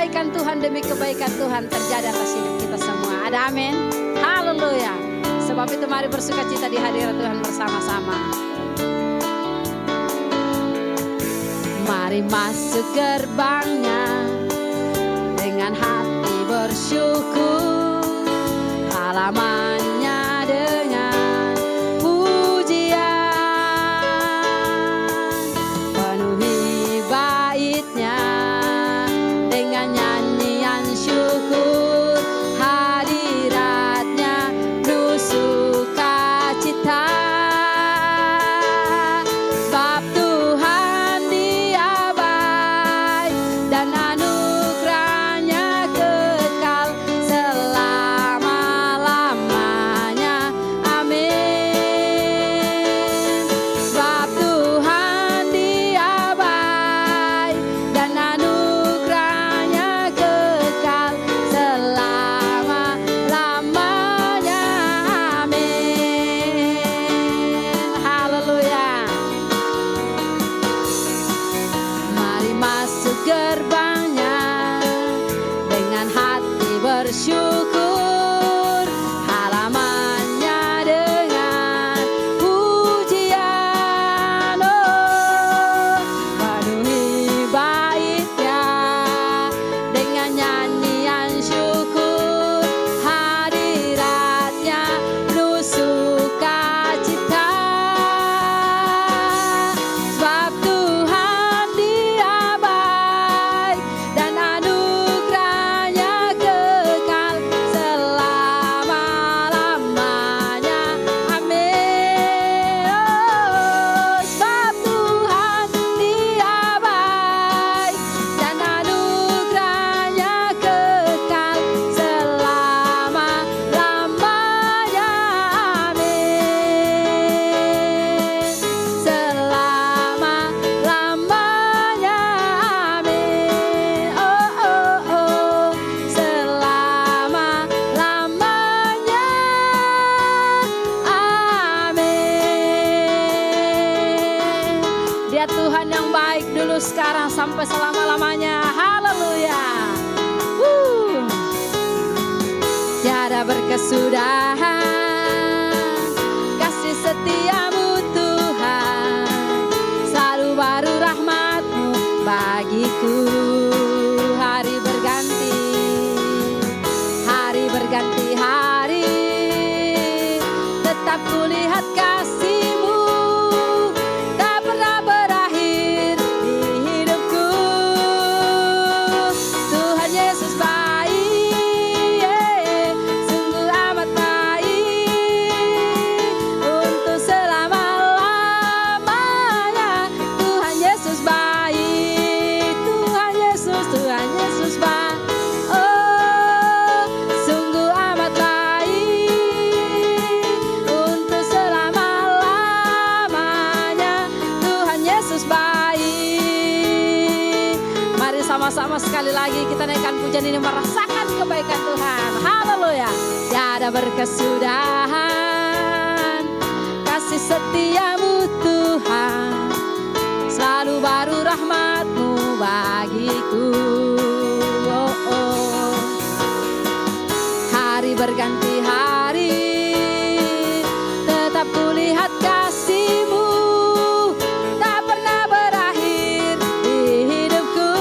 kebaikan Tuhan demi kebaikan Tuhan terjadi atas hidup kita semua. Ada amin? Haleluya. Sebab itu mari bersukacita di hadirat Tuhan bersama-sama. Mari masuk gerbangnya dengan hati bersyukur, halamannya dengan pujian, penuhi baitnya dengan nyanyian syukur, hadiratnya penuh sukacita. Sebab Tuhan Dia baik dan anugerahnya kekal selama-lamanya. Amin. Sebab Tuhan Dia baik dan anugerahnya kekal selama-lamanya. Amin. Haleluya. Mari masuk gerbangnya dengan hati bersyukur, halamannya dengan pujian, penuhi baitnya dengan nyanyian syukur, hadiratnya penuh sukacita. Sebab Tuhan Dia baik dan anugerahnya kekal selama-lamanya. Amin. Sebab Tuhan Dia baik dan anugerahnya kekal selama-lamanya. Amin. Selama-lamanya. Amin. Selama-lamanya. Amin. Dia Tuhan yang baik dulu, sekarang, sampai selama-lamanya. Haleluya. Tiada berkesudahan kasih setiamu Tuhan, selalu baru rahmat-Mu bagiku. Hari berganti hari, tetap kulihat kasih-Mu tak pernah berakhir di hidupku. Tuhan Yesus baik, sungguh amat baik untuk selama-lamanya. Tuhan Yesus baik, Tuhan Yesus baik. Oh, sungguh amat baik untuk selama-lamanya. Tuhan Yesus baik. Mari sama-sama sekali lagi kita naikkan pujian ini, merasakan kebaikan Tuhan. Haleluya. Tiada berkesudahan kasih setiamu Tuhan, selalu baru rahmat-Mu bagiku. Hari berganti hari, tetap kulihat kasih-Mu tak pernah berakhir di hidupku.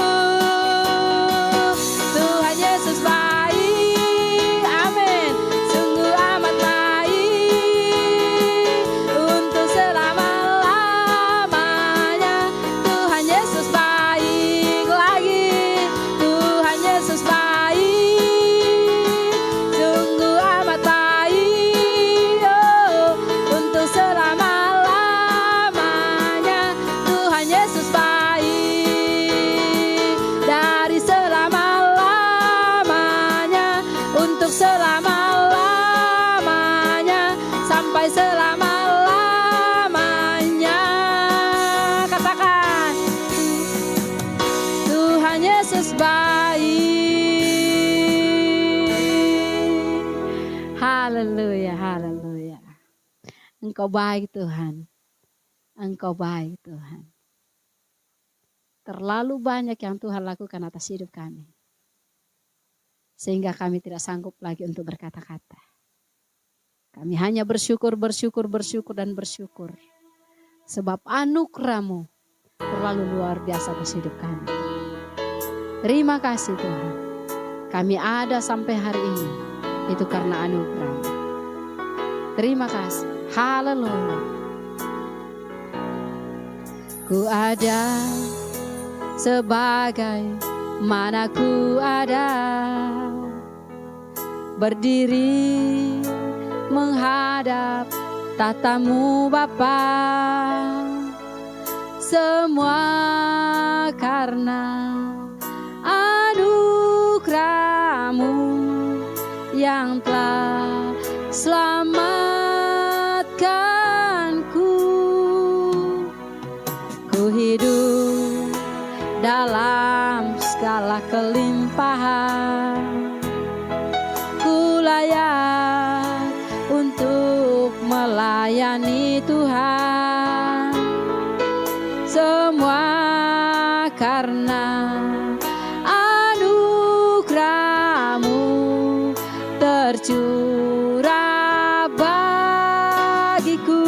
Tuhan Yesus baik, amin, sungguh amat baik untuk selama-lamanya. Tuhan Yesus baik lagi, Tuhan Yesus baik, sungguh amat baik, untuk selama-lamanya. Tuhan Yesus baik, dari selama-lamanya, untuk selama-lamanya, sampai selama-lamanya. Katakan, Tuhan Yesus baik. Haleluya, haleluya. Engkau baik Tuhan, Engkau baik Tuhan. Terlalu banyak yang Tuhan lakukan atas hidup kami. sehingga kami tidak sanggup lagi untuk berkata-kata. Kami hanya bersyukur, bersyukur, bersyukur, dan bersyukur. Sebab anugerah-Mu terlalu luar biasa atas hidup kami. Terima kasih Tuhan. Kami ada sampai hari ini, itu karena anugerah-Mu. Terima kasih. Haleluya. Ku ada sebagai mana ku ada, berdiri menghadap tatamu Bapa. Semua karena anugerah-Mu yang telah selamatkanku. Ku hidup dalam segala kelimpahan, ku layak untuk melayani Tuhan. Semua karena anugerah-Mu tercurah bagiku.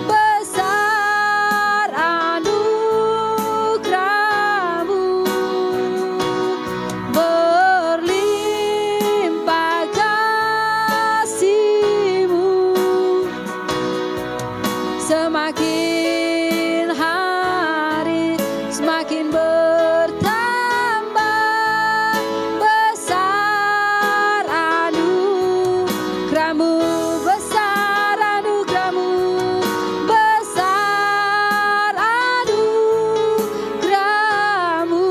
Besar anugerah-Mu, berlimpah kasih-Mu. Semakin hari semakin bertambah, besar anugerah-Mu, besar anugerah-Mu, besar anugerah-Mu,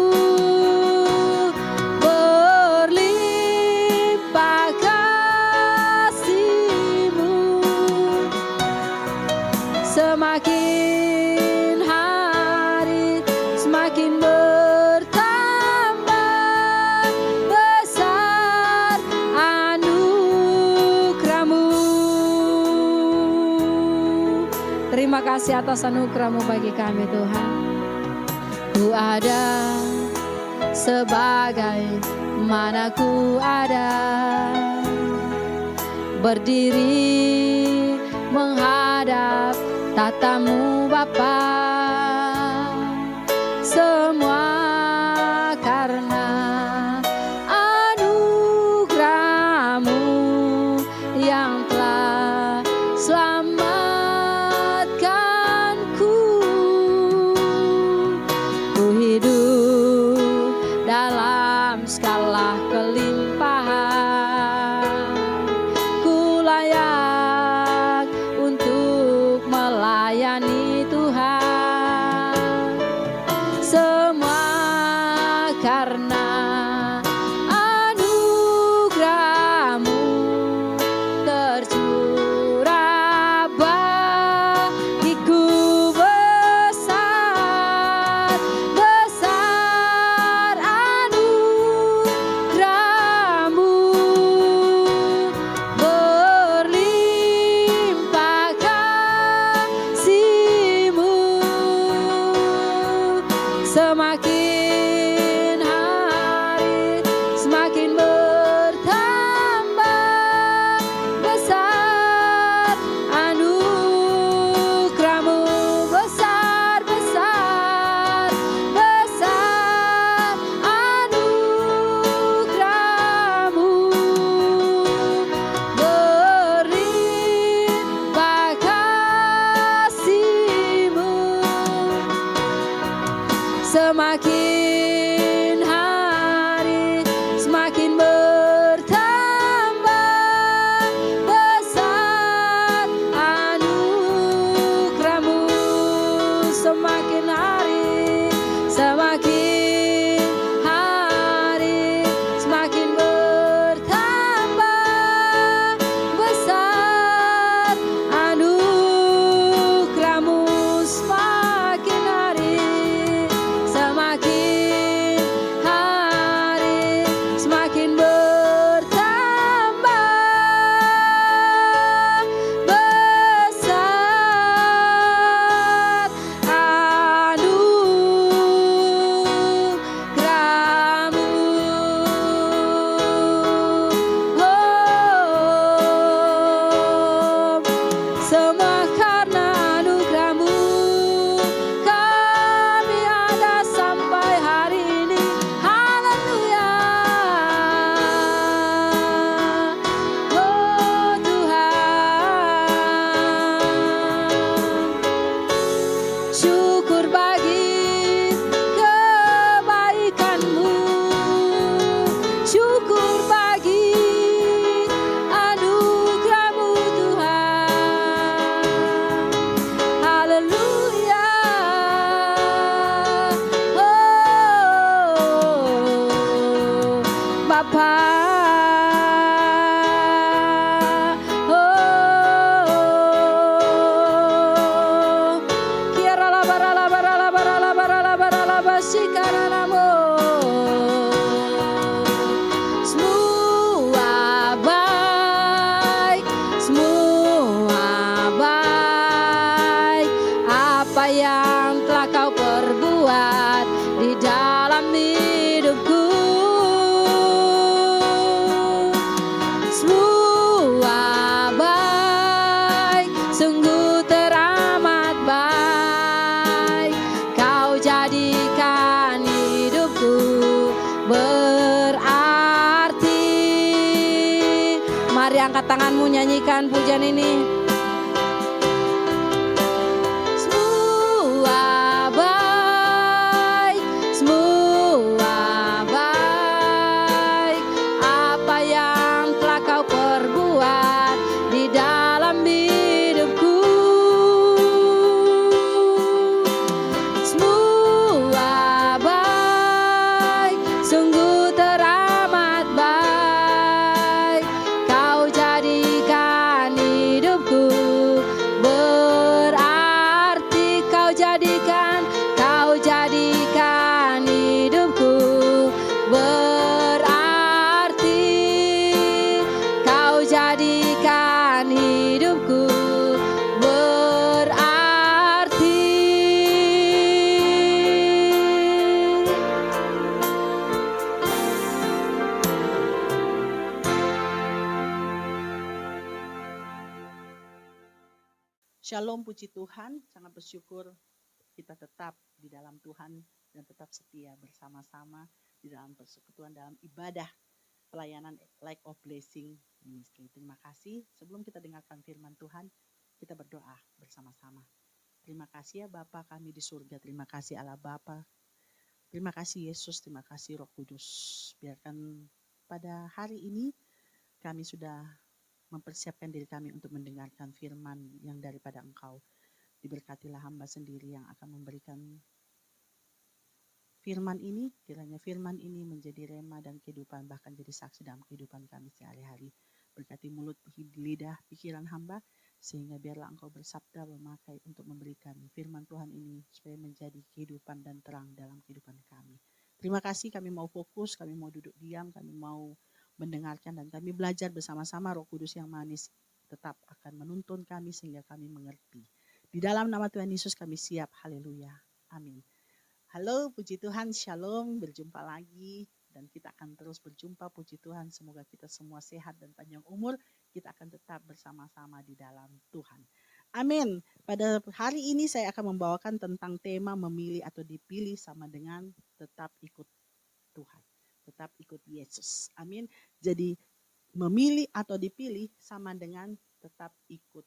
berlimpah kasih-Mu. Semakin hari semakin bertambah, besar anugerah-Mu. Terima kasih atas anugerah-Mu bagi kami Tuhan. Ku ada sebagai mana ku ada, berdiri menghadap tatamu Bapa. Semua karena anugerah-Mu yang telah selamatkanku. Ku hidup dalam segala kelimpahan, ku layak untuk melayani Tuhan. Semua karena anugerah-Mu tercurah bagiku. Besar, besar anugerah-Mu, berlimpah kasih-Mu. Semakin hari semakin bertambah, besar anugerah-Mu, besar, besar, besar anugerah-Mu, berlimpah kasih-Mu. Semakin hari semakin bertambah, besar anugerah-Mu. Semakin hari semakin hari semakin bertambah, besar anugerah-Mu. Semakin hari semakin hari semakin Mari angkat tanganmu, nyanyikan pujian ini. Shalom, puji Tuhan, sangat bersyukur kita tetap di dalam Tuhan dan tetap setia bersama-sama di dalam persekutuan dalam ibadah pelayanan Light of Blessing Ministry. Terima kasih. Sebelum kita dengarkan firman Tuhan, kita berdoa bersama-sama. Terima kasih ya Bapa kami di surga, terima kasih Allah Bapa, terima kasih Yesus, terima kasih Roh Kudus. Biarkan pada hari ini kami sudah mempersiapkan diri kami untuk mendengarkan firman yang daripada Engkau. Diberkatilah hamba sendiri yang akan memberikan firman ini, kiranya firman ini menjadi rema dan kehidupan, bahkan jadi saksi dalam kehidupan kami sehari-hari. Berkati mulut, lidah, pikiran hamba, sehingga biarlah Engkau bersabda memakai untuk memberikan firman Tuhan ini supaya menjadi kehidupan dan terang dalam kehidupan kami. Terima kasih, kami mau fokus, kami mau duduk diam, kami mau mendengarkan dan kami belajar bersama-sama. Roh Kudus yang manis tetap akan menuntun kami sehingga kami mengerti. Di dalam nama Tuhan Yesus kami siap. Haleluya. Amin. Halo, puji Tuhan, shalom, berjumpa lagi dan kita akan terus berjumpa. Puji Tuhan, semoga kita semua sehat dan panjang umur. Kita akan tetap bersama-sama di dalam Tuhan. Amin. Pada hari ini saya akan membawakan tentang tema memilih atau dipilih sama dengan tetap ikut Tuhan. Tetap ikut Yesus. Amin. Jadi memilih atau dipilih sama dengan tetap ikut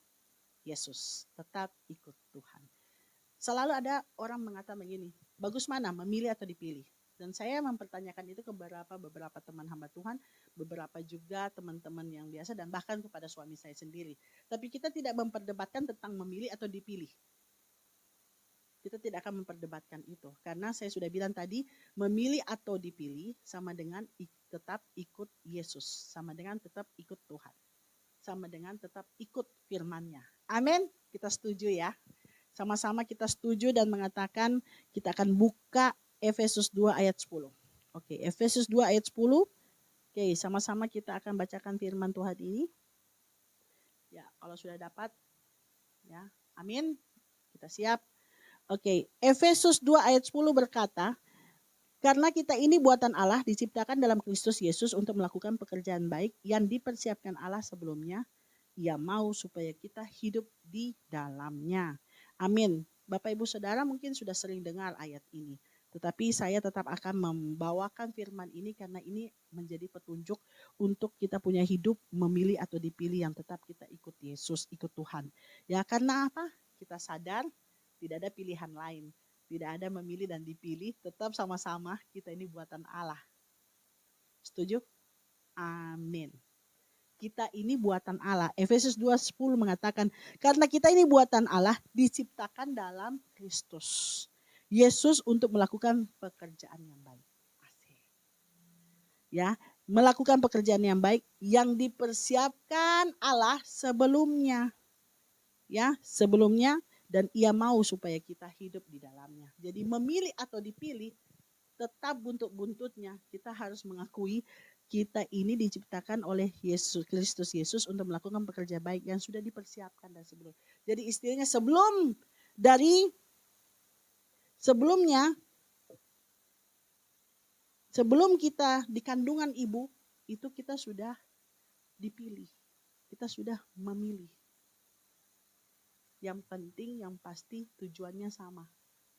Yesus. Tetap ikut Tuhan. Selalu ada orang mengatakan begini, bagus mana memilih atau dipilih? Dan saya mempertanyakan itu ke beberapa teman hamba Tuhan, beberapa juga teman-teman yang biasa dan bahkan kepada suami saya sendiri. Tapi kita tidak memperdebatkan tentang memilih atau dipilih. Kita tidak akan memperdebatkan itu. Karena saya sudah bilang tadi, memilih atau dipilih sama dengan tetap ikut Yesus. Sama dengan tetap ikut Tuhan. Sama dengan tetap ikut firman-Nya. Amin. Kita setuju ya. Sama-sama kita setuju dan mengatakan kita akan buka Efesus 2 ayat 10. Oke, Efesus 2 ayat 10. Oke, sama-sama kita akan bacakan firman Tuhan ini. Ya, kalau sudah dapat. Ya, amin. Kita siap. Oke, Efesus 2 ayat 10 berkata, karena kita ini buatan Allah diciptakan dalam Kristus Yesus untuk melakukan pekerjaan baik yang dipersiapkan Allah sebelumnya. Ia mau supaya kita hidup di dalamnya. Amin. Bapak Ibu Saudara mungkin sudah sering dengar ayat ini. Tetapi saya tetap akan membawakan firman ini karena ini menjadi petunjuk untuk kita punya hidup memilih atau dipilih yang tetap kita ikut Yesus, ikut Tuhan. Ya karena apa? Kita sadar tidak ada pilihan lain. Tidak ada memilih dan dipilih, tetap sama-sama kita ini buatan Allah. Setuju? Amin. Kita ini buatan Allah. Efesus 2:10 mengatakan, karena kita ini buatan Allah diciptakan dalam Kristus Yesus untuk melakukan pekerjaan yang baik. Asik. Ya, melakukan pekerjaan yang baik yang dipersiapkan Allah sebelumnya. Ya, sebelumnya. Dan ia mau supaya kita hidup di dalamnya. Jadi memilih atau dipilih tetap buntut-buntutnya. Kita harus mengakui kita ini diciptakan oleh Yesus Kristus Yesus untuk melakukan pekerjaan baik yang sudah dipersiapkan dan sebelum. Jadi istilahnya sebelum kita di kandungan ibu itu kita sudah dipilih. Kita sudah memilih. Yang penting, yang pasti tujuannya sama.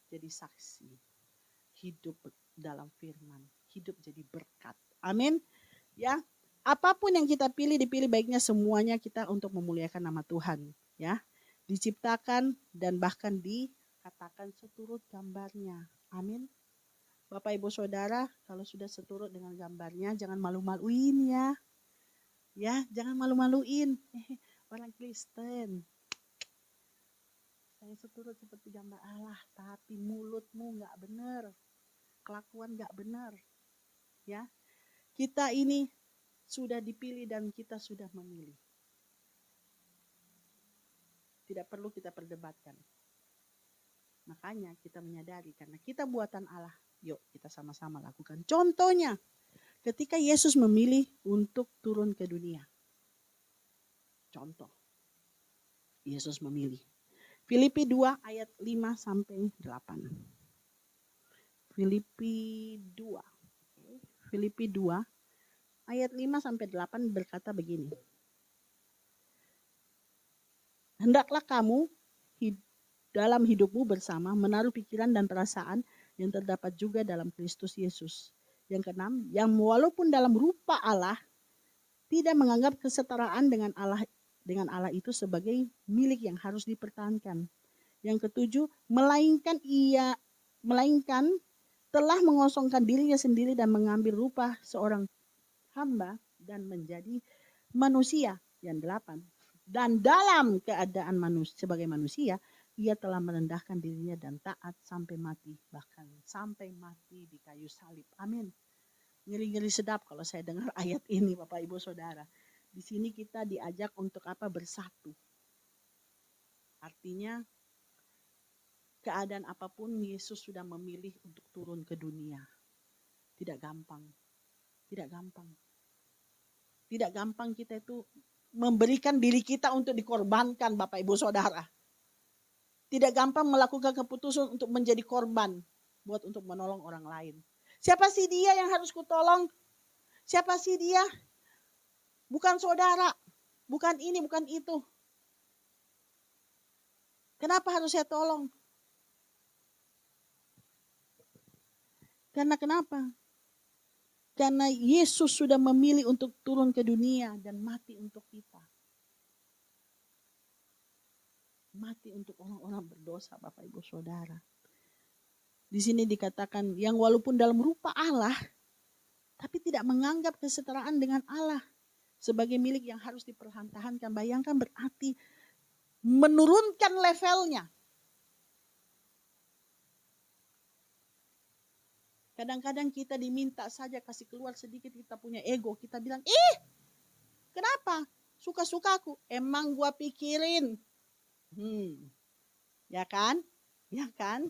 Jadi saksi. Hidup dalam firman. Hidup jadi berkat. Amin. Ya. apapun yang kita pilih, dipilih baiknya semuanya kita untuk memuliakan nama Tuhan. Ya, diciptakan dan bahkan dikatakan seturut gambarnya. Amin. Bapak Ibu Saudara, kalau sudah seturut dengan gambarnya, jangan malu-maluin ya. Ya, jangan malu-maluin. Orang Kristen. Saya seturut seperti gambar Allah, tapi mulutmu nggak benar. Kelakuan nggak benar. Ya, kita ini sudah dipilih dan kita sudah memilih. Tidak perlu kita perdebatkan. Makanya kita menyadari karena kita buatan Allah. Yuk kita sama-sama lakukan. Contohnya, ketika Yesus memilih untuk turun ke dunia. Contoh, Yesus memilih. Filipi 2 ayat 5 sampai 8. Filipi 2. Filipi 2 ayat 5 sampai 8 berkata begini. Hendaklah kamu dalam hidupmu bersama menaruh pikiran dan perasaan yang terdapat juga dalam Kristus Yesus. Yang keenam, yang walaupun dalam rupa Allah tidak menganggap kesetaraan dengan Allah itu sebagai milik yang harus dipertahankan. Yang ketujuh, melainkan telah mengosongkan dirinya sendiri dan mengambil rupa seorang hamba dan menjadi manusia. Yang delapan, dan dalam keadaan sebagai manusia, ia telah merendahkan dirinya dan taat sampai mati, bahkan sampai mati di kayu salib. Amin. Ngeri-ngeri sedap kalau saya dengar ayat ini, Bapak Ibu Saudara. Di sini kita diajak untuk apa? Bersatu. Artinya keadaan apapun Yesus sudah memilih untuk turun ke dunia. Tidak gampang. Tidak gampang. Tidak gampang kita itu memberikan diri kita untuk dikorbankan, Bapak Ibu Saudara. Tidak gampang melakukan keputusan untuk menjadi korban buat untuk menolong orang lain. Siapa sih dia yang harus kutolong? Siapa sih dia? Bukan saudara, bukan ini, bukan itu. Kenapa harus saya tolong? Karena kenapa? Karena Yesus sudah memilih untuk turun ke dunia dan mati untuk kita. Mati untuk orang-orang berdosa, Bapak Ibu Saudara. Di sini dikatakan yang walaupun dalam rupa Allah, tapi tidak menganggap kesetaraan dengan Allah sebagai milik yang harus dipertahankan. Bayangkan berarti menurunkan levelnya. Kadang-kadang kita diminta saja kasih keluar sedikit, kita punya ego. Kita bilang, kenapa? Suka-sukaku. Emang gua pikirin. Ya kan? Ya kan?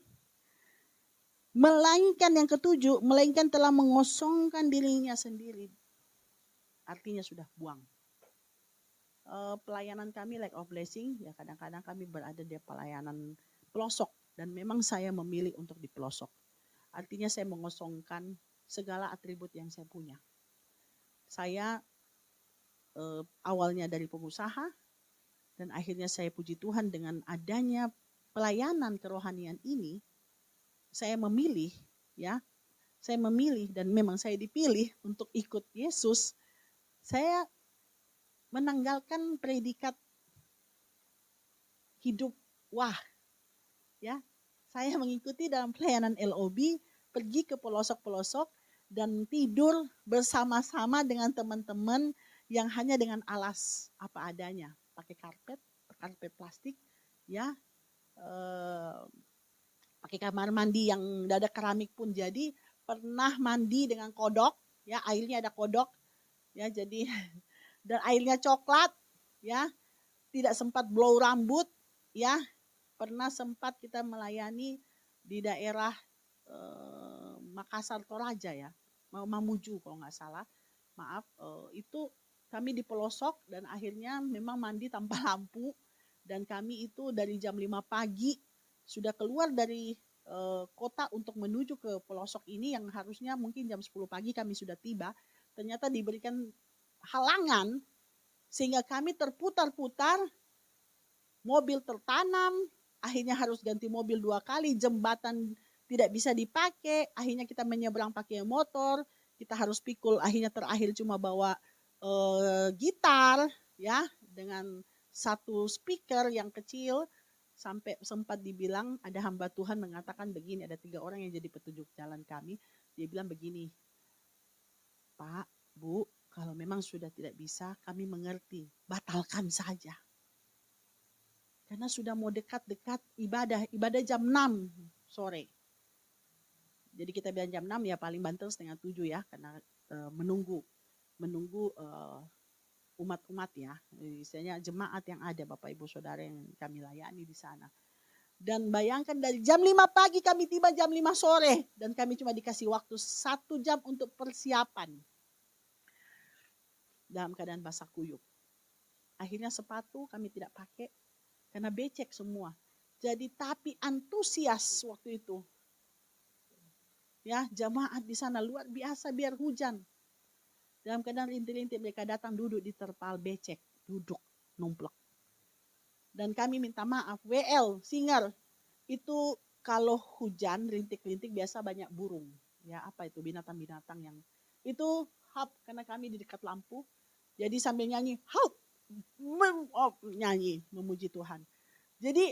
Melainkan yang ketujuh, melainkan telah mengosongkan dirinya sendiri. Artinya sudah buang. Pelayanan kami lack of blessing, ya kadang-kadang kami berada di pelayanan pelosok. Dan memang saya memilih untuk di pelosok. Artinya saya mengosongkan segala atribut yang saya punya. Saya awalnya dari pengusaha, dan akhirnya saya puji Tuhan dengan adanya pelayanan kerohanian ini, saya memilih dan memang saya dipilih untuk ikut Yesus. Saya menanggalkan predikat hidup ya. Saya mengikuti dalam pelayanan LOB, pergi ke pelosok-pelosok dan tidur bersama-sama dengan teman-teman yang hanya dengan alas apa adanya, pakai karpet plastik, ya. Pakai kamar mandi yang ada keramik pun jadi, pernah mandi dengan kodok, ya, airnya ada kodok, ya, jadi dan airnya coklat, ya, tidak sempat blow rambut, ya, pernah sempat kita melayani di daerah Makassar Toraja, ya, Mamuju kalau nggak salah, maaf, itu kami di pelosok dan akhirnya memang mandi tanpa lampu dan kami itu dari jam 5 pagi sudah keluar dari kota untuk menuju ke pelosok ini yang harusnya mungkin jam 10 pagi kami sudah tiba. Ternyata diberikan halangan sehingga kami terputar-putar, mobil tertanam, akhirnya harus ganti mobil 2 kali, jembatan tidak bisa dipakai, akhirnya kita menyeberang pakai motor, kita harus pikul, akhirnya terakhir cuma bawa gitar ya, dengan satu speaker yang kecil, sampai sempat dibilang ada hamba Tuhan mengatakan begini, ada 3 orang yang jadi petunjuk jalan kami, dia bilang begini, Pak, Bu, kalau memang sudah tidak bisa kami mengerti, batalkan saja. Karena sudah mau dekat-dekat ibadah jam 6 sore. Jadi kita bilang jam 6 ya paling banter setengah 7 ya, karena menunggu umat-umat ya, istilahnya jemaat yang ada, Bapak Ibu Saudara yang kami layani di sana. Dan bayangkan dari jam 5 pagi kami tiba jam 5 sore, dan kami cuma dikasih waktu 1 jam untuk persiapan. Dalam keadaan basah kuyup. Akhirnya sepatu kami tidak pakai, karena becek semua. Jadi tapi antusias waktu itu. Ya, jemaat di sana luar biasa biar hujan. Dalam keadaan rintik-rintik mereka datang duduk di terpal becek, duduk numplek. Dan kami minta maaf, WL, singer, itu kalau hujan rintik-rintik biasa banyak burung. Ya, apa itu binatang-binatang yang itu hap, karena kami di dekat lampu. Jadi sambil nyanyi, hap, nyanyi memuji Tuhan. Jadi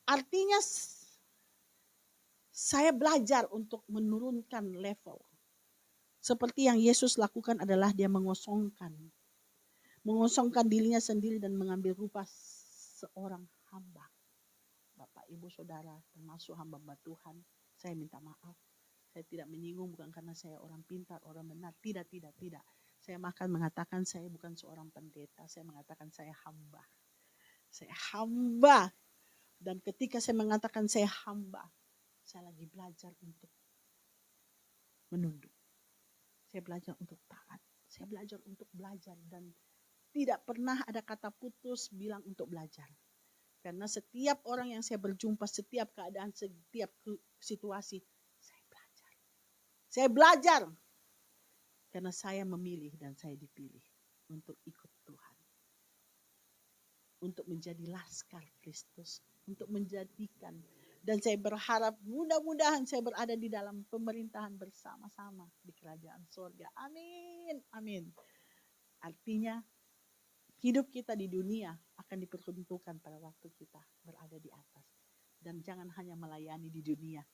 artinya saya belajar untuk menurunkan level. Seperti yang Yesus lakukan adalah dia mengosongkan dirinya sendiri dan mengambil rupa seorang hamba. Bapak, Ibu, Saudara, termasuk hamba Tuhan, saya minta maaf. Saya tidak menyinggung bukan karena saya orang pintar, orang benar. Tidak. Saya makan mengatakan saya bukan seorang pendeta. Saya mengatakan saya hamba. Saya hamba. Dan ketika saya mengatakan saya hamba, saya lagi belajar untuk menunduk. Saya belajar untuk taat. Saya belajar untuk belajar. Dan tidak pernah ada kata putus bilang untuk belajar. Karena setiap orang yang saya berjumpa, setiap keadaan, setiap situasi, saya belajar. Saya belajar. Karena saya memilih dan saya dipilih untuk ikut Tuhan. Untuk menjadi laskar Kristus. Untuk menjadikan. Dan saya berharap mudah-mudahan saya berada di dalam pemerintahan bersama-sama di kerajaan surga. Amin. Amin. Artinya hidup kita di dunia akan diperuntukkan pada waktu kita berada di atas. Dan jangan hanya melayani di dunia.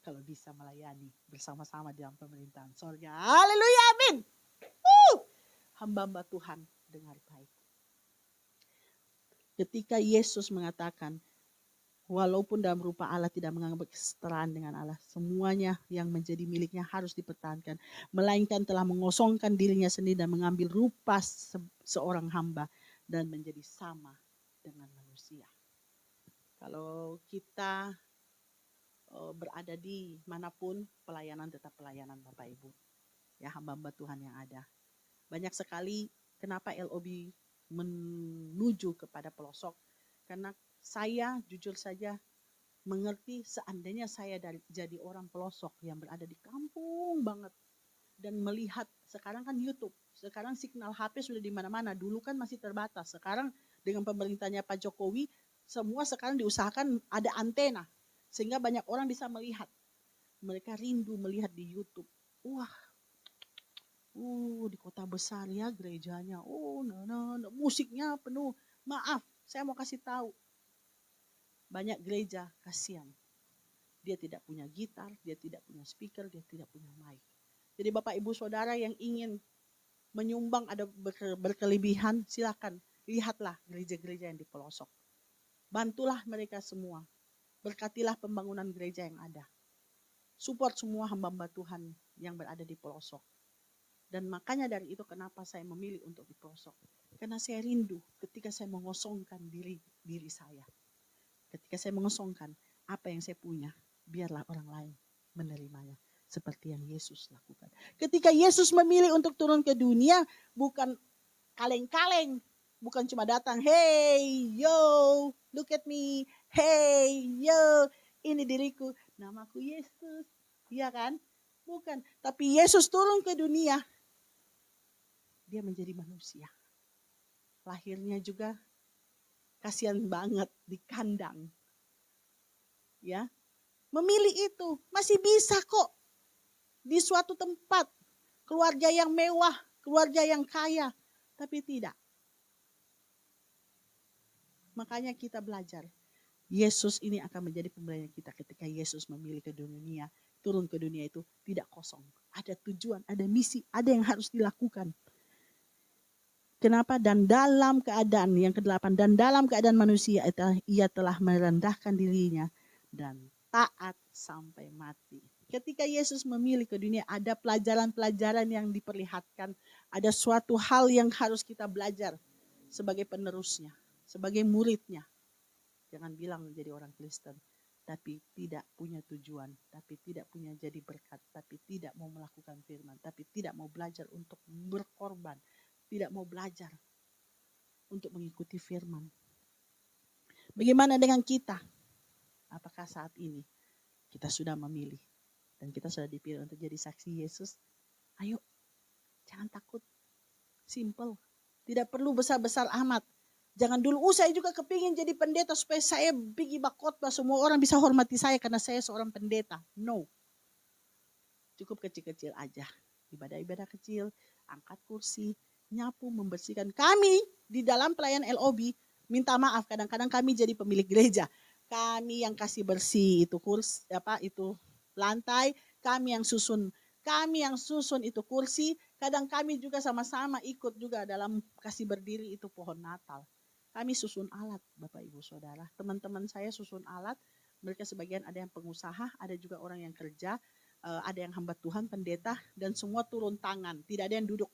Kalau bisa melayani bersama-sama dalam pemerintahan surga. Haleluya, amin. Hamba-hamba Tuhan, dengar baik. Ketika Yesus mengatakan, walaupun dalam rupa Allah tidak menganggap kesetaraan dengan Allah, semuanya yang menjadi miliknya harus dipertahankan. Melainkan telah mengosongkan dirinya sendiri dan mengambil rupa seorang hamba dan menjadi sama dengan manusia. Kalau kita berada di manapun, pelayanan tetap pelayanan Bapak Ibu. Ya, hamba-hamba Tuhan yang ada. Banyak sekali kenapa LOB menuju kepada pelosok. Karena saya jujur saja mengerti seandainya saya jadi orang pelosok yang berada di kampung banget. Dan melihat, sekarang kan YouTube, sekarang signal HP sudah di mana-mana. Dulu kan masih terbatas. Sekarang dengan pemerintahnya Pak Jokowi, semua sekarang diusahakan ada antena. Sehingga banyak orang bisa melihat. Mereka rindu melihat di YouTube. Wah, di kota besar ya gerejanya. Musiknya penuh. Maaf, saya mau kasih tahu. Banyak gereja, kasihan. Dia tidak punya gitar, dia tidak punya speaker, dia tidak punya mic. Jadi Bapak Ibu Saudara yang ingin menyumbang ada berkelebihan, silakan lihatlah gereja-gereja yang di pelosok. Bantulah mereka semua. Berkatilah pembangunan gereja yang ada. Support semua hamba-hamba Tuhan yang berada di pelosok. Dan makanya dari itu kenapa saya memilih untuk di pelosok. Karena saya rindu ketika saya mengosongkan diri saya. Ketika saya mengosongkan apa yang saya punya, biarlah orang lain menerimanya. Seperti yang Yesus lakukan. Ketika Yesus memilih untuk turun ke dunia, bukan kaleng-kaleng. Bukan cuma datang, hey, yo, look at me, hey, yo, ini diriku, namaku Yesus. Iya kan? Bukan. Tapi Yesus turun ke dunia, dia menjadi manusia. Lahirnya juga kasihan banget di kandang. Ya, memilih itu masih bisa kok. Di suatu tempat, keluarga yang mewah, keluarga yang kaya. Tapi tidak. Makanya kita belajar. Yesus ini akan menjadi pembelajaran kita ketika Yesus memilih ke dunia. Turun ke dunia itu tidak kosong. Ada tujuan, ada misi, ada yang harus dilakukan. Kenapa? Dan dalam keadaan yang ke-8, dan dalam keadaan manusia ia telah merendahkan dirinya dan taat sampai mati. Ketika Yesus memilih ke dunia, ada pelajaran-pelajaran yang diperlihatkan, ada suatu hal yang harus kita belajar sebagai penerusnya, sebagai muridnya. Jangan bilang menjadi orang Kristen, tapi tidak punya tujuan, tapi tidak punya jadi berkat, tapi tidak mau melakukan firman, tapi tidak mau belajar untuk berkorban, tidak mau belajar untuk mengikuti firman. Bagaimana dengan kita? Apakah saat ini kita sudah memilih dan kita sudah dipilih untuk jadi saksi Yesus? Ayo, jangan takut. Simple. Tidak perlu besar-besar amat. Jangan dulu, saya juga kepingin jadi pendeta supaya saya pergi khotbah, semua orang bisa hormati saya karena saya seorang pendeta. No. Cukup kecil-kecil aja. Ibadah-ibadah kecil, angkat kursi, nyapu, membersihkan. Kami di dalam pelayan LOB, minta maaf kadang-kadang kami jadi pemilik gereja. Kami yang kasih bersih itu kursi, itu lantai, kami yang susun itu kursi. Kadang kami juga sama-sama ikut juga dalam kasih berdiri itu pohon Natal. Kami susun alat, Bapak Ibu Saudara. Teman-teman saya susun alat. Mereka sebagian ada yang pengusaha, ada juga orang yang kerja, ada yang hamba Tuhan, pendeta, dan semua turun tangan. Tidak ada yang duduk.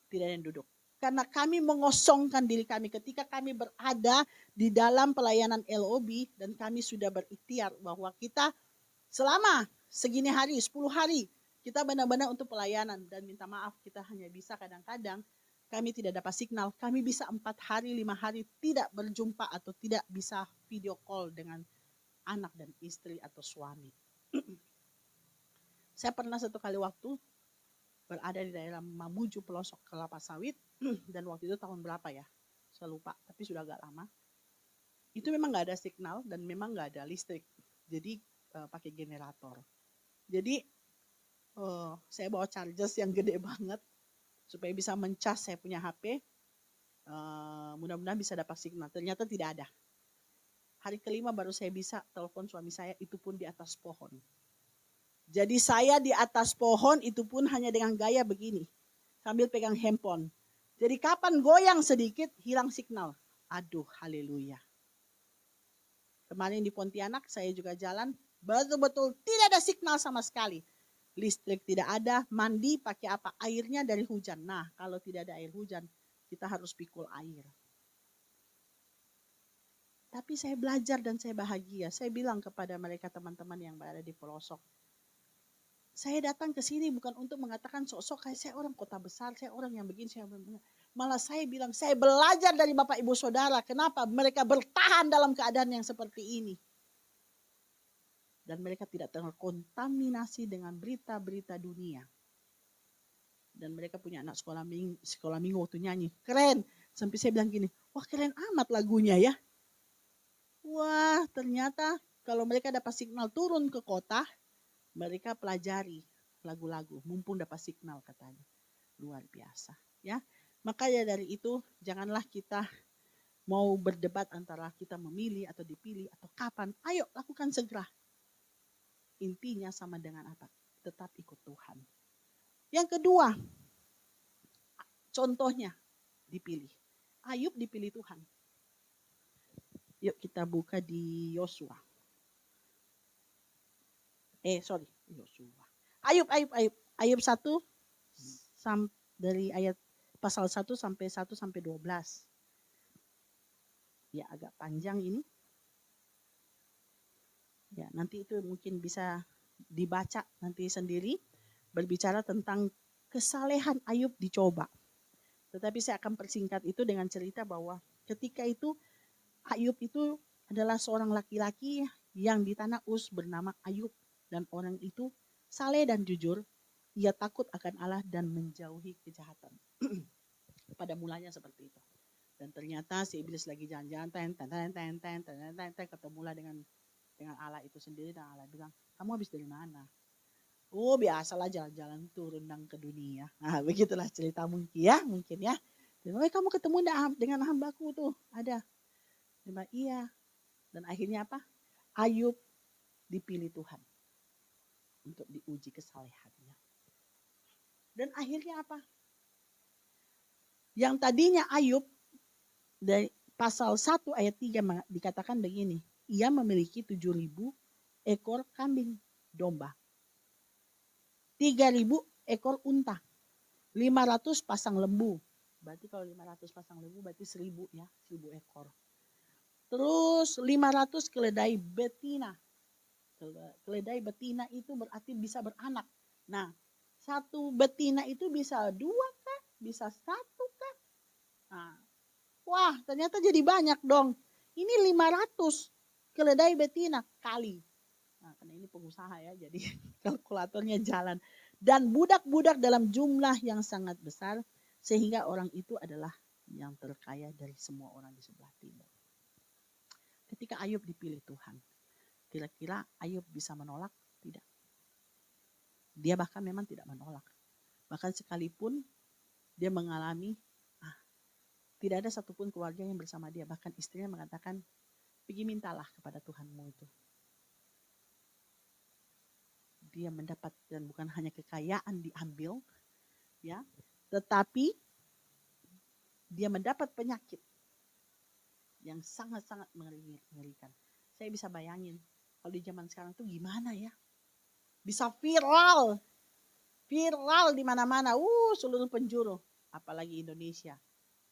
Tidak ada yang duduk. Karena kami mengosongkan diri kami ketika kami berada di dalam pelayanan LOB dan kami sudah berikhtiar bahwa kita selama segini hari, 10 hari, kita benar-benar untuk pelayanan. Dan minta maaf, kita hanya bisa kadang-kadang kami tidak dapat signal. Kami bisa 4 hari, 5 hari tidak berjumpa atau tidak bisa video call dengan anak dan istri atau suami. Saya pernah satu kali waktu berada di daerah Mamuju, pelosok kelapa sawit. Dan waktu itu tahun berapa ya? Saya lupa, tapi sudah agak lama. Itu memang gak ada signal dan memang gak ada listrik. Jadi pakai generator. Jadi saya bawa charger yang gede banget supaya bisa mencas saya punya HP. Mudah-mudahan bisa dapat signal. Ternyata tidak ada. Hari kelima baru saya bisa telepon suami saya, itu pun di atas pohon. Jadi saya di atas pohon itu pun hanya dengan gaya begini. Sambil pegang handphone. Jadi kapan goyang sedikit, hilang signal. Aduh, haleluya. Kemarin di Pontianak saya juga jalan, betul-betul tidak ada signal sama sekali. Listrik tidak ada, mandi pakai apa? Airnya dari hujan. Nah, kalau tidak ada air hujan, kita harus pikul air. Tapi saya belajar dan saya bahagia. Saya bilang kepada mereka teman-teman yang berada di pelosok, saya datang ke sini bukan untuk mengatakan sok-sok kayak saya orang kota besar, saya orang yang begini, saya begini. Malah saya bilang, saya belajar dari Bapak Ibu Saudara. Kenapa mereka bertahan dalam keadaan yang seperti ini? Dan mereka tidak terkontaminasi dengan berita-berita dunia. Dan mereka punya anak sekolah minggu waktu nyanyi. Keren. Sampai saya bilang gini, wah keren amat lagunya ya. Wah ternyata kalau mereka dapat signal turun ke kota, mereka pelajari lagu-lagu. Mumpung dapat signal katanya. Luar biasa. Ya. Makanya dari itu janganlah kita mau berdebat antara kita memilih atau dipilih atau kapan. Ayo lakukan segera. Intinya sama dengan apa? Tetap ikut Tuhan. Yang kedua, contohnya dipilih. Ayub dipilih Tuhan. Yuk kita buka di Yosua. Yosua. Ayub 1 dari ayat pasal 1 sampai 12. Ya agak panjang ini. Ya, nanti itu mungkin bisa dibaca nanti sendiri, berbicara tentang kesalehan Ayub dicoba. Tetapi saya akan persingkat itu dengan cerita bahwa ketika itu Ayub itu adalah seorang laki-laki yang di tanah Uz bernama Ayub. Dan orang itu saleh dan jujur, ia takut akan Allah dan menjauhi kejahatan. Pada mulanya seperti itu. Dan ternyata si iblis lagi jalan-jalan, ketemulah dengan Allah itu sendiri, dan Allah bilang, kamu habis dari mana? Oh biasalah jalan-jalan turun ke dunia. Nah begitulah cerita mungkin ya. Kamu ketemu dengan hambaku tuh, ada. Dia bilang, iya. Dan akhirnya apa? Ayub dipilih Tuhan untuk diuji kesalehannya. Dan akhirnya apa? Yang tadinya Ayub dari pasal 1 ayat 3 dikatakan begini. Ia memiliki 7.000 ekor kambing domba. 3.000 ekor unta. 500 pasang lembu. Berarti kalau 500 pasang lembu berarti 1.000 ya. 1.000 ekor. Terus 500 keledai betina. Keledai betina itu berarti bisa beranak. Nah, satu betina itu bisa 2 kah? Bisa 1 kah? Nah, wah ternyata jadi banyak dong. Ini 500 keledai betina kali. Nah, karena ini pengusaha ya, jadi kalkulatornya jalan. Dan budak-budak dalam jumlah yang sangat besar, sehingga orang itu adalah yang terkaya dari semua orang di sebelah timur. Ketika Ayub dipilih Tuhan, kira-kira Ayub bisa menolak? Tidak. Dia bahkan memang tidak menolak. Bahkan sekalipun dia mengalami, tidak ada satupun keluarga yang bersama dia. Bahkan istrinya mengatakan, pergi mintalah kepada Tuhanmu itu. Dia mendapatkan bukan hanya kekayaan diambil, ya, tetapi dia mendapat penyakit yang sangat-sangat mengerikan. Saya bisa bayangin kalau di zaman sekarang tuh gimana ya? Bisa viral di mana-mana, seluruh penjuru, apalagi Indonesia.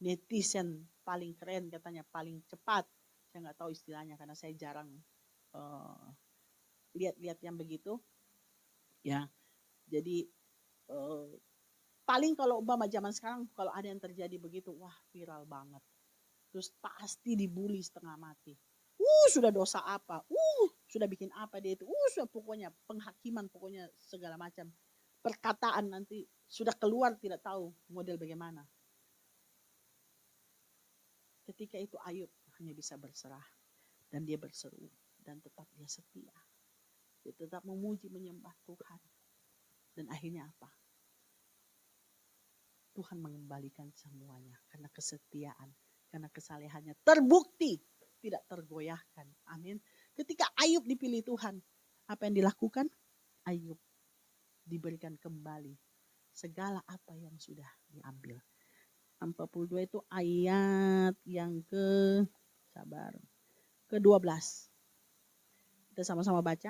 Netizen paling keren katanya, paling cepat. Saya nggak tahu istilahnya karena saya jarang lihat-lihat yang begitu. Ya, jadi paling kalau umpama zaman sekarang kalau ada yang terjadi begitu, wah viral banget. Terus pasti dibully setengah mati. Sudah dosa apa? Sudah bikin apa dia itu? Sudah pokoknya penghakiman, pokoknya segala macam perkataan nanti sudah keluar tidak tahu model bagaimana. Ketika itu Ayub hanya bisa berserah dan dia berseru dan tetap dia setia. Dia tetap memuji menyembah Tuhan. Dan akhirnya apa? Tuhan mengembalikan semuanya karena kesetiaan, karena kesalehannya terbukti tidak tergoyahkan. Amin. Ketika Ayub dipilih Tuhan, apa yang dilakukan? Ayub diberikan kembali segala apa yang sudah diambil. 42 itu ayat yang ke-12. Kita sama-sama baca.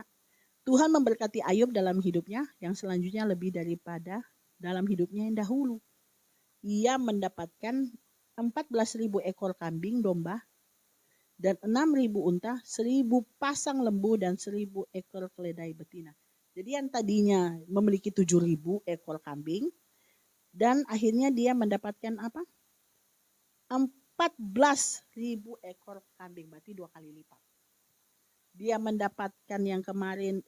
Tuhan memberkati Ayub dalam hidupnya yang selanjutnya lebih daripada dalam hidupnya yang dahulu. Ia mendapatkan 14.000 ekor kambing domba dan 6.000 unta, 1.000 pasang lembu dan 1.000 ekor keledai betina. Jadi yang tadinya memiliki 7.000 ekor kambing dan akhirnya dia mendapatkan apa? 14.000 ekor kambing, berarti 2 kali lipat. Dia mendapatkan yang kemarin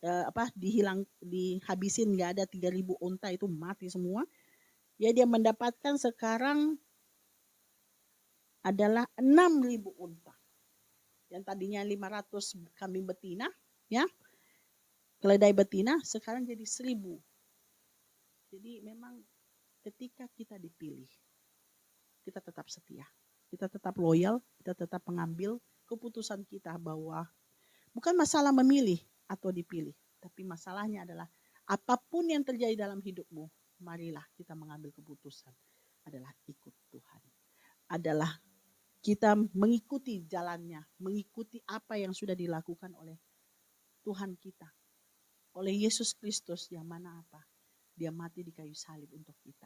dihabisin nggak ada 3.000 unta itu mati semua. Ya dia mendapatkan sekarang adalah 6.000 unta. Yang tadinya 500 kambing betina, ya, keledai betina, sekarang jadi 1.000. Jadi memang ketika kita dipilih, kita tetap setia, kita tetap loyal, kita tetap mengambil keputusan kita bahwa bukan masalah memilih atau dipilih, tapi masalahnya adalah apapun yang terjadi dalam hidupmu, marilah kita mengambil keputusan adalah ikut Tuhan. Adalah kita mengikuti jalannya, mengikuti apa yang sudah dilakukan oleh Tuhan kita, oleh Yesus Kristus yang mana apa? Dia mati di kayu salib untuk kita.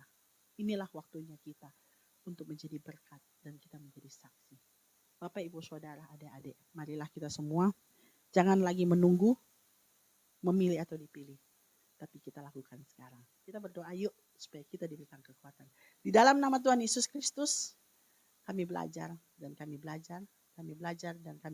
Inilah waktunya kita untuk menjadi berkat dan kita menjadi saksi. Bapak, Ibu, Saudara, adik-adik, marilah kita semua jangan lagi menunggu, memilih atau dipilih. Tapi kita lakukan sekarang. Kita berdoa yuk supaya kita diberikan kekuatan. Di dalam nama Tuhan Yesus Kristus, kami belajar dan kami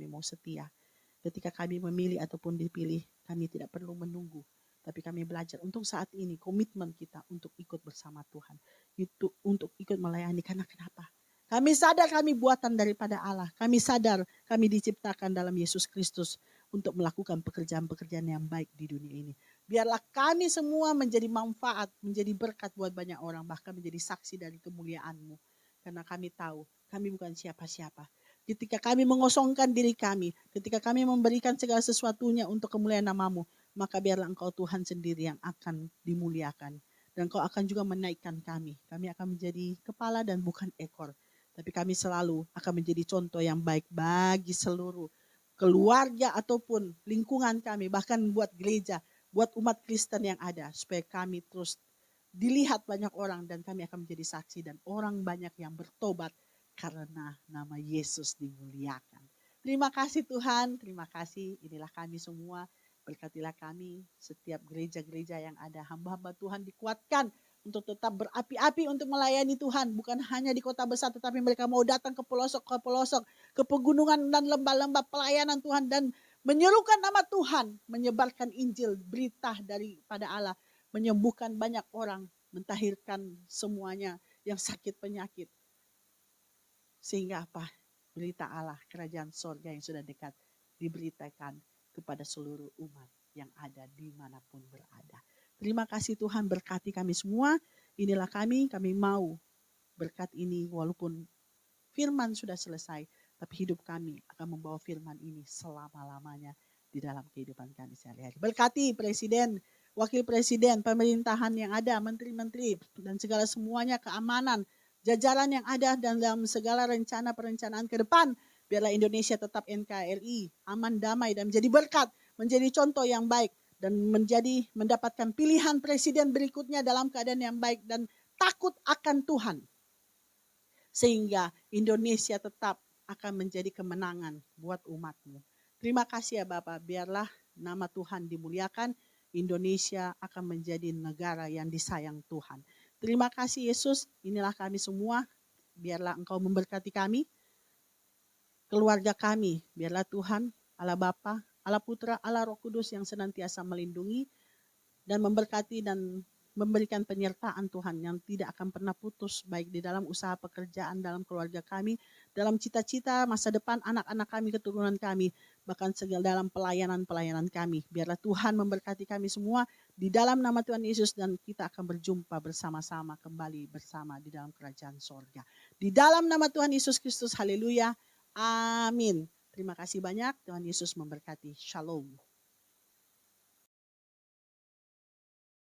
mau setia. Ketika kami memilih ataupun dipilih, kami tidak perlu menunggu. Tapi kami belajar untuk saat ini komitmen kita untuk ikut bersama Tuhan. Itu untuk ikut melayani. Karena kenapa? Kami sadar kami buatan daripada Allah. Kami sadar kami diciptakan dalam Yesus Kristus untuk melakukan pekerjaan-pekerjaan yang baik di dunia ini. Biarlah kami semua menjadi manfaat, menjadi berkat buat banyak orang, bahkan menjadi saksi dari kemuliaan-Mu. Karena kami tahu, kami bukan siapa-siapa. Ketika kami mengosongkan diri kami, ketika kami memberikan segala sesuatunya untuk kemuliaan nama-Mu, maka biarlah Engkau Tuhan sendiri yang akan dimuliakan. Dan Engkau akan juga menaikkan kami. Kami akan menjadi kepala dan bukan ekor. Tapi kami selalu akan menjadi contoh yang baik bagi seluruh keluarga ataupun lingkungan kami, bahkan buat gereja, buat umat Kristen yang ada, supaya kami terus dilihat banyak orang dan kami akan menjadi saksi dan orang banyak yang bertobat karena nama Yesus dimuliakan. Terima kasih Tuhan, terima kasih. Inilah kami semua, berkatilah kami, setiap gereja-gereja yang ada, hamba-hamba Tuhan dikuatkan untuk tetap berapi-api untuk melayani Tuhan. Bukan hanya di kota besar, tetapi mereka mau datang ke pelosok, ke pegunungan dan lembah-lembah pelayanan Tuhan, dan menyerukan nama Tuhan, menyebarkan Injil, berita daripada Allah, menyembuhkan banyak orang, mentahirkan semuanya yang sakit penyakit. Sehingga apa? Berita Allah, kerajaan sorga yang sudah dekat, diberitakan kepada seluruh umat yang ada dimanapun berada. Terima kasih Tuhan, berkati kami semua. Inilah kami mau berkat ini walaupun firman sudah selesai, tapi hidup kami akan membawa firman ini selama-lamanya di dalam kehidupan kami sehari-hari. Berkati Presiden, Wakil Presiden, pemerintahan yang ada, menteri-menteri, dan segala semuanya, keamanan, jajaran yang ada, dan dalam segala rencana perencanaan ke depan, biarlah Indonesia tetap NKRI, aman, damai, dan menjadi berkat, menjadi contoh yang baik, dan mendapatkan pilihan presiden berikutnya dalam keadaan yang baik, dan takut akan Tuhan. Sehingga Indonesia tetap akan menjadi kemenangan buat umat-Mu. Terima kasih ya Bapak, biarlah nama Tuhan dimuliakan, Indonesia akan menjadi negara yang disayang Tuhan. Terima kasih Yesus, inilah kami semua, biarlah Engkau memberkati kami, keluarga kami, biarlah Tuhan, Allah Bapa, Allah Putra, Allah Roh Kudus yang senantiasa melindungi dan memberkati dan memberikan penyertaan Tuhan yang tidak akan pernah putus, baik di dalam usaha pekerjaan, dalam keluarga kami, dalam cita-cita masa depan anak-anak kami, keturunan kami, bahkan segala dalam pelayanan-pelayanan kami. Biarlah Tuhan memberkati kami semua di dalam nama Tuhan Yesus, dan kita akan berjumpa bersama-sama kembali bersama di dalam kerajaan sorga. Di dalam nama Tuhan Yesus Kristus, haleluya, amin. Terima kasih banyak, Tuhan Yesus memberkati. Shalom.